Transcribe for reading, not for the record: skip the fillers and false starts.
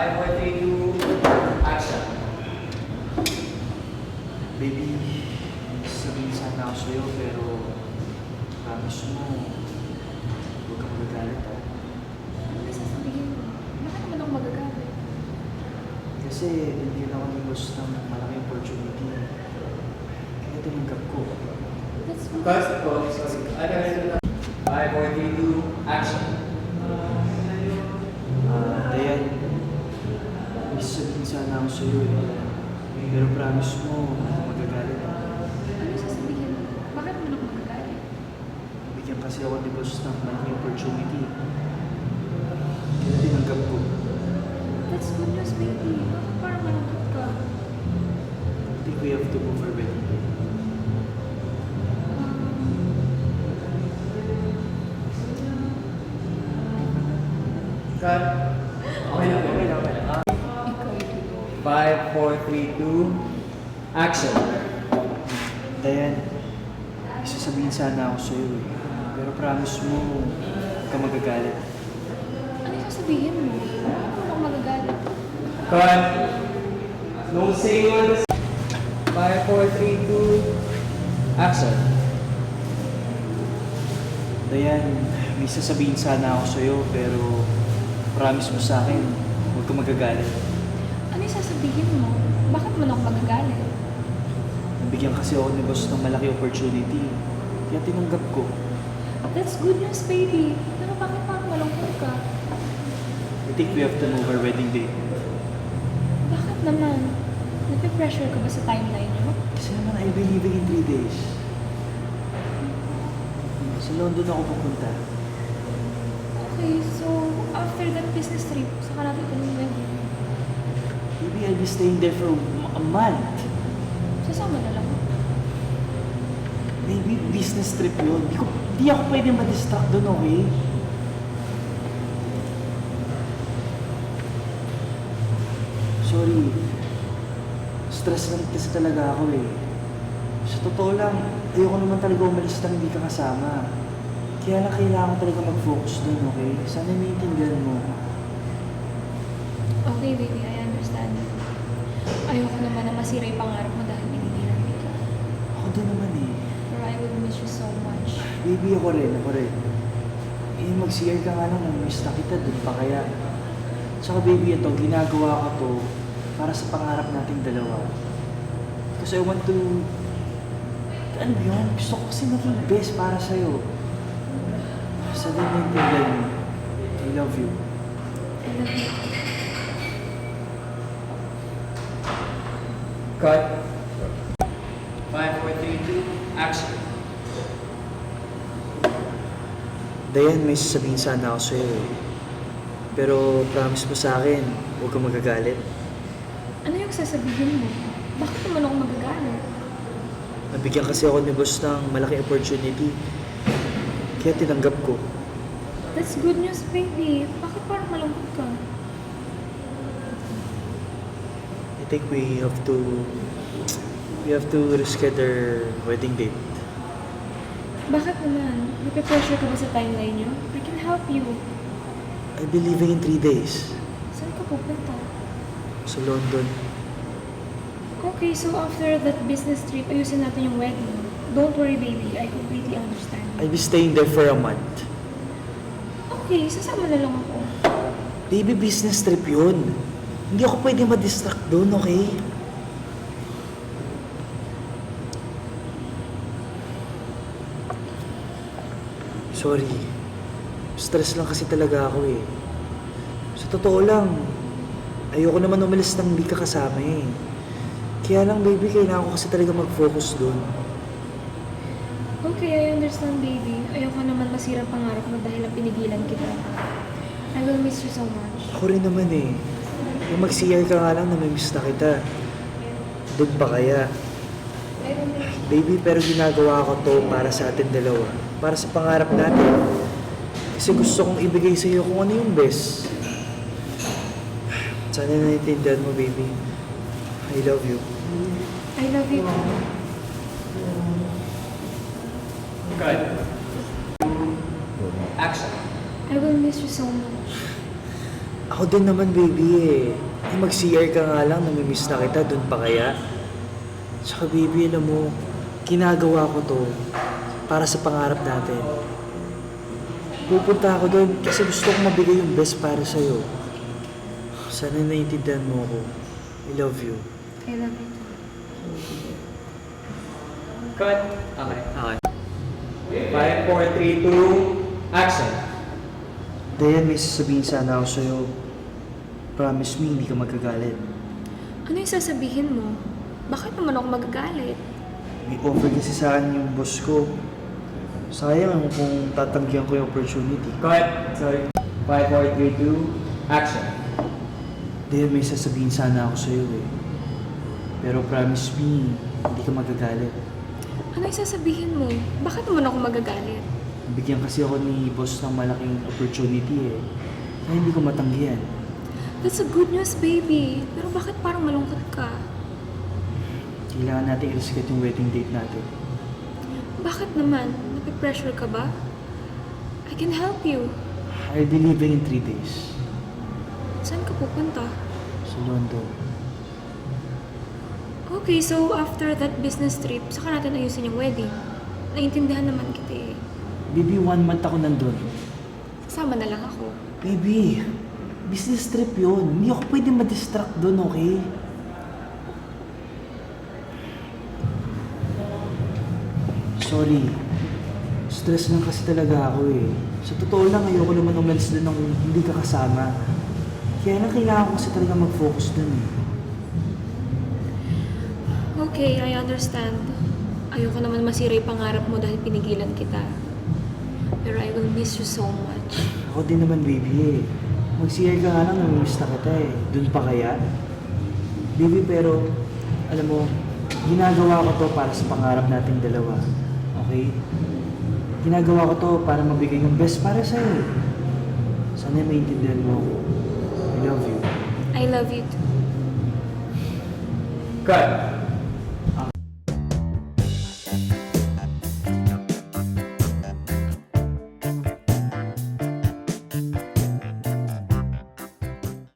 5, 4, 3, 2, action. Baby, sabihin sana ako sa'yo pero promise mo, huwag kang magagalit ha. Ano sasabihin mo? Bakit naman ako magagalit? Kasi binigyan ako ni boss ng malaking opportunity. Kaya tinanggap ko. That's what... Guys, sorry. 5, 4, 3, 2, action. Dayan, may sabihin sana ako sa'yo eh. Pero promise mo, huwag kang magagalit ha. Ano sasabihin mo? Bakit naman ako magagalit? Bigyan kasi ako ni boss ng malaking opportunity. Kaya tinanggap ko. That's good news, baby. Bakit parang malungkot ka? I think we have to move our wedding day. Cut. Okay lang, okay lang, okay lang. Ikaw yun. 5, 4, 3, 2, action. Dayan, may sasabihin sana ako sa'yo eh. Pero promise mo, huwag kang magagalit. Ano sasabihin mo? Bakit naman ako magagalit? Cut. No saying on the 5, 4, 3, 2, action. Dayan, may sasabihin sana ako sa'yo pero promise mo sa akin, huwag kang magagalit. Ano sasabihin mo? Bakit naman ako magagalit? Nabigyan kasi ako ni boss ng malaki opportunity. Kaya tinanggap ko. That's good news, baby. Pero bakit parang malungkot ka? I think we have to move our wedding date. Bakit naman? Nape-pressure ka ba sa timeline niyo? Kasi naman I'll be leaving in 3 days. Sa London ako pupunta. Okay, so after that business trip, saka natin ito yung wedding. Maybe I'll be staying there for a month. Sasama na lang. Maybe business trip yun. Di ako pwede ma-distract doon, okay? Sorry. Stress lang kasi talaga ako eh. Sa totoo lang, ayoko naman talaga umalis nang hindi ka kasama. Kaya lang kailangan ko talaga mag-focus doon, okay? Sana maintindihan mo. Okay, baby, I understand. Ayoko naman na masira yung pangarap mo dahil pinigilan kita. Ako din naman eh. Pero I will miss you so much. Baby, ako rin, ako rin. Eh, mag-CR ka nga lang, nang-miss na kita, doon pa kaya. Tsaka baby, ito, ginagawa ko to para sa pangarap nating dalawa. Kasi I want to... Ano yun? Gusto ko kasi maging best para sa'yo. Sabi mo yung mo. I love you. I love you. Cut. 5, 4, 3, 2, action. Dayan, may sasabihin sana ako sa'yo eh. Pero promise mo sa akin, huwag kang magagalit. Ano yung sasabihin mo? Bakit naman ako magagalit? Nabigyan kasi ako ni boss ng malaking opportunity. Kaya tinanggap ko. That's good news, baby. Bakit parang malungkot ka? I think we have to reschedule wedding date. Bakit naman? Nape-pressure ka ba sa timeline niyo? I can help you. I'll be leaving in 3 days. Saan ka pupunta? Sa London. Okay, so after that business trip, ayusin natin yung wedding. Don't worry, baby. I completely understand. I'll be staying there for a month. Okay, sasama na lang ako. Baby, business trip yun. Hindi ako pwede ma-distract doon, okay? Sorry. Stress lang kasi talaga ako eh. Sa totoo lang, ayoko naman umalis nang hindi ka kasama eh. Kaya lang baby, kailangan ko kasi talaga mag-focus doon. Okay, I understand, baby. Ayoko naman masira ang pangarap mo dahil lang pinigilan kita. I will miss you so much. Ako rin naman eh. Yung mag-CR ka nga lang, namimiss na kita. Doon pa kaya. Baby, pero ginagawa ko to para sa atin dalawa. Para sa pangarap natin. Kasi gusto kong ibigay sa iyo kung ano yung best. Sana naiintindihan mo, baby. I love you. I love you. Cut. Action. I will miss you so much. Ako Ako din naman, baby eh. Mag-CR ka nga lang, namimiss na kita, dun pa kaya? Tsaka baby, alam mo, ginagawa ko to para sa pangarap natin. Pupunta ako doon kasi gusto kong mabigay yung best para sa'yo. Sana naiintindihan mo ako. I love you. I love you too. Cut. Okay. Okay. 5, 4, 3, 2, action. Dayan, may sasabihin sana ako sa'yo. Promise me, hindi ka magagalit. Ano yung sasabihin mo? Bakit naman ako magagalit? May offer kasi sa akin yung boss ko. Sayang kung tatanggihan ko yung opportunity. Cut. Sorry. 5, 4, 3, 2, action. Dayan, may sasabihin sana ako sa'yo eh. Pero promise me, hindi ka magagalit. Ano yung sasabihin mo? Bakit naman ako magagalit? Bigyan kasi ako ni boss ng malaking opportunity eh. Kaya hindi ko matanggihan. That's a good news, baby. Pero bakit parang malungkot ka? Kailangan natin i-reset yung wedding date natin. Bakit naman? Napipressure ka ba? I can help you. I'll be leaving in 3 days. Saan ka pupunta? Sa London. Okay, so after that business trip, saka natin ayusin yung wedding. Naiintindihan naman kita eh. Baby, 1 month ako nandun. Kasama na lang ako. Baby, business trip yun. Hindi ako pwede ma-distract dun, okay? Sorry. Stress lang kasi talaga ako eh. Sa totoo lang, ayoko naman umalis dun ng hindi ka kasama. Kaya lang kailangan ko kasi talaga mag-focus dun eh. Okay, I understand. Ayoko naman masira yung pangarap mo dahil pinigilan kita. Pero I will miss you so much. Ako din naman, baby eh. Mag-CR ka nga lang, namimiss na kita eh. Dun pa kaya? Baby, pero, alam mo, ginagawa ko to para sa pangarap nating dalawa. Okay? Ginagawa ko to para mabigay yung best para sa'yo eh. Sana maintindihan mo ako. I love you. I love you too. Cut.